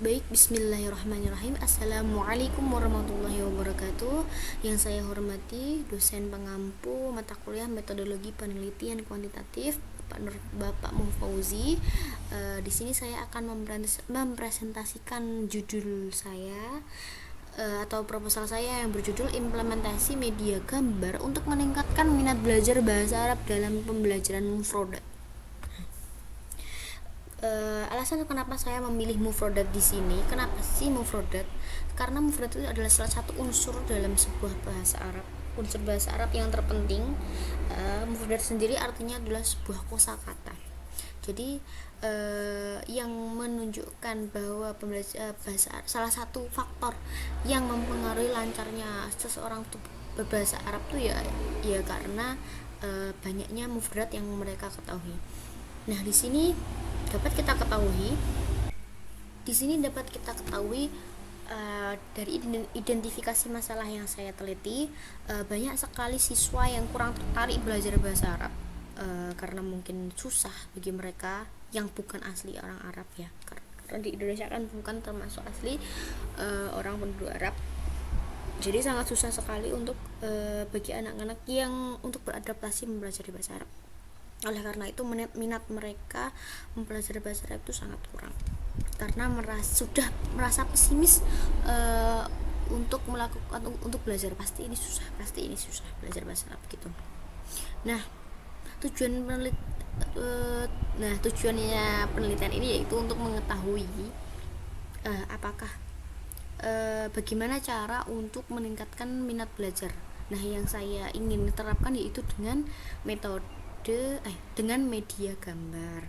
Baik, bismillahirrahmanirrahim. Assalamualaikum warahmatullahi wabarakatuh. Yang saya hormati dosen pengampu mata kuliah metodologi penelitian kuantitatif Bapak Mufauzi. Di sini saya akan mempresentasikan judul saya atau proposal saya yang berjudul implementasi media gambar untuk meningkatkan minat belajar bahasa Arab dalam pembelajaran mufrodat. Alasan kenapa saya memilih mufrodat di sini, kenapa sih mufrodat? Karena mufrodat itu adalah salah satu unsur dalam sebuah bahasa Arab, unsur bahasa Arab yang terpenting. Mufrodat sendiri artinya adalah sebuah kosakata. Jadi yang menunjukkan bahwa bahasa Arab, salah satu faktor yang mempengaruhi lancarnya seseorang untuk berbahasa Arab tuh ya karena banyaknya mufrodat yang mereka ketahui. Nah, di sini dapat kita ketahui dari identifikasi masalah yang saya teliti, banyak sekali siswa yang kurang tertarik belajar bahasa Arab karena mungkin susah bagi mereka yang bukan asli orang Arab ya, karena di Indonesia kan bukan termasuk asli orang penduduk Arab. Jadi sangat susah sekali untuk bagi anak-anak yang untuk beradaptasi mempelajari bahasa Arab. Oleh karena itu minat mereka mempelajari bahasa Arab itu sangat kurang karena sudah merasa pesimis untuk belajar. Pasti ini susah belajar bahasa Arab gitu. Nah, tujuannya penelitian ini yaitu untuk mengetahui apakah bagaimana cara untuk meningkatkan minat belajar. Nah, yang saya ingin terapkan yaitu dengan media gambar.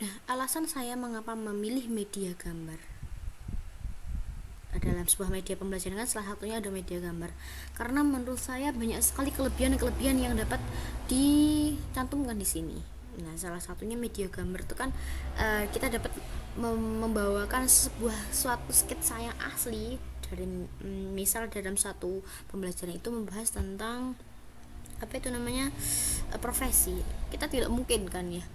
Nah, alasan saya mengapa memilih media gambar dalam sebuah media pembelajaran kan salah satunya ada media gambar. Karena menurut saya banyak sekali kelebihan yang dapat dicantumkan di sini. Nah, salah satunya media gambar itu kan kita dapat membawakan suatu sketsa yang asli dari misal dalam satu pembelajaran itu membahas tentang profesi. Kita tidak mungkin kan ya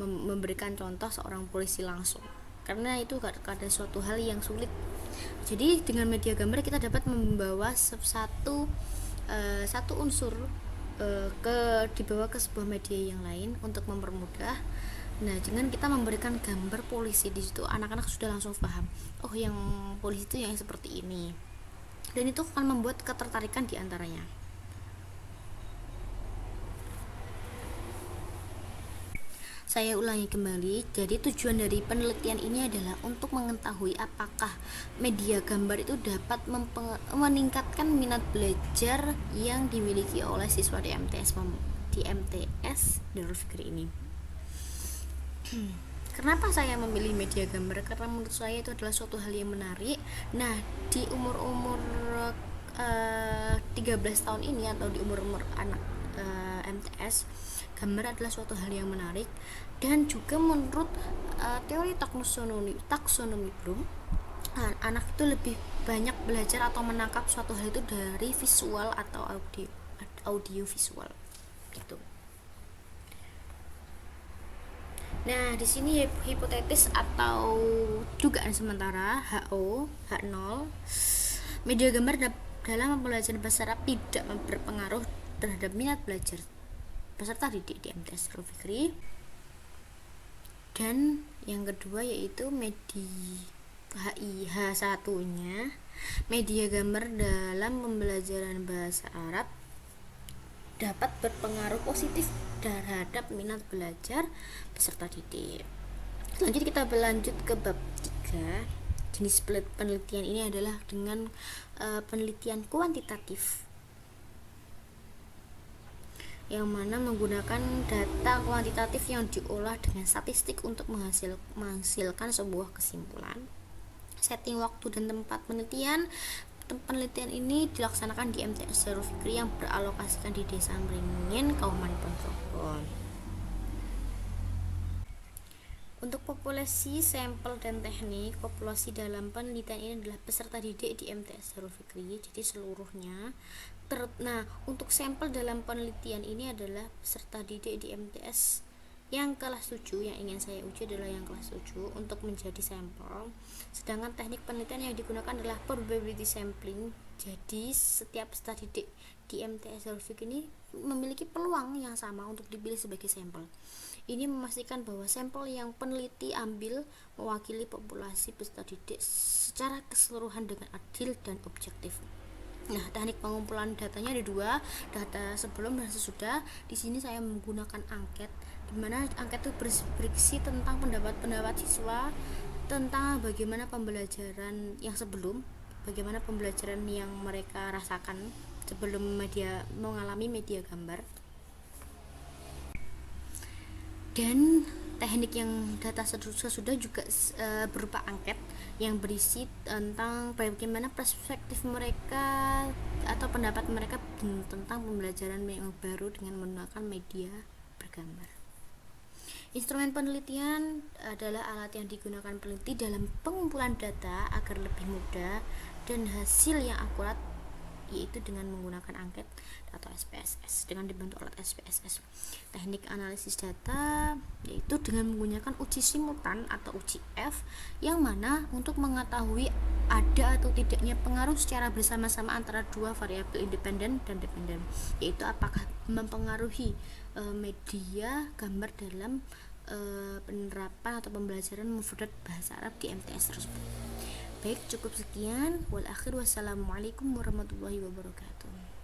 memberikan contoh seorang polisi langsung karena itu ada suatu hal yang sulit. Jadi dengan media gambar kita dapat membawa satu unsur dibawa ke sebuah media yang lain untuk mempermudah. Nah, dengan kita memberikan gambar polisi di situ, anak-anak sudah langsung paham, oh yang polisi itu yang seperti ini, dan itu akan membuat ketertarikan di antaranya. Saya ulangi kembali, jadi tujuan dari penelitian ini adalah untuk mengetahui apakah media gambar itu dapat meningkatkan minat belajar yang dimiliki oleh siswa di MTS Darul Fikri ini. Kenapa saya memilih media gambar? Karena menurut saya itu adalah suatu hal yang menarik. Nah, di umur 13 tahun ini atau di umur anak MTS, gambar adalah suatu hal yang menarik. Dan juga menurut teori taksonomi Bloom, anak itu lebih banyak belajar atau menangkap suatu hal itu dari visual atau audio visual gitu. Nah, di sini hipotetis atau dugaan sementara H0, media gambar dalam pembelajaran bahasa Arab tidak berpengaruh terhadap minat belajar peserta didik di MTS Darul Fikri. Dan yang kedua yaitu H1-nya, media gambar dalam pembelajaran bahasa Arab dapat berpengaruh positif terhadap minat belajar peserta didik. Selanjutnya kita berlanjut ke bab 3. Jenis penelitian ini adalah dengan penelitian kuantitatif, yang mana menggunakan data kuantitatif yang diolah dengan statistik untuk menghasilkan sebuah kesimpulan. Setting waktu dan tempat penelitian ini dilaksanakan di MTS Darul Fikri yang beralokasikan di Desa Mringin, Kauman Ponorogo. Untuk populasi, sampel, dan teknik, populasi dalam penelitian ini adalah peserta didik di MTS Darul Fikri, jadi seluruhnya. Nah, untuk sampel dalam penelitian ini adalah peserta didik di MTS Yang kelas 7 yang ingin saya uji adalah yang kelas 7 untuk menjadi sampel. Sedangkan teknik penelitian yang digunakan adalah probability sampling. Jadi setiap studi di MTS Hurufik ini memiliki peluang yang sama untuk dipilih sebagai sampel. Ini memastikan bahwa sampel yang peneliti ambil mewakili populasi peserta didik secara keseluruhan dengan adil dan objektif. Nah, teknik pengumpulan datanya ada dua, data sebelum dan sesudah. Di sini saya menggunakan angket, di mana angket itu berisi tentang pendapat-pendapat siswa tentang bagaimana pembelajaran yang sebelum, bagaimana pembelajaran yang mereka rasakan sebelum mengalami media gambar. Dan teknik yang data sesudah juga berupa angket yang berisi tentang bagaimana perspektif mereka atau pendapat mereka tentang pembelajaran yang baru dengan menggunakan media bergambar. Instrumen penelitian adalah alat yang digunakan peneliti dalam pengumpulan data agar lebih mudah dan hasil yang akurat, yaitu dengan menggunakan angket atau SPSS dengan dibantu alat SPSS. Teknik analisis data yaitu dengan menggunakan uji simultan atau uji F, yang mana untuk mengetahui ada atau tidaknya pengaruh secara bersama-sama antara dua variabel independen dan dependen, yaitu apakah mempengaruhi media gambar dalam penerapan atau pembelajaran mufradat bahasa Arab di MTS tersebut. Baik, cukup sekian. Wassalamualaikum warahmatullahi wabarakatuh.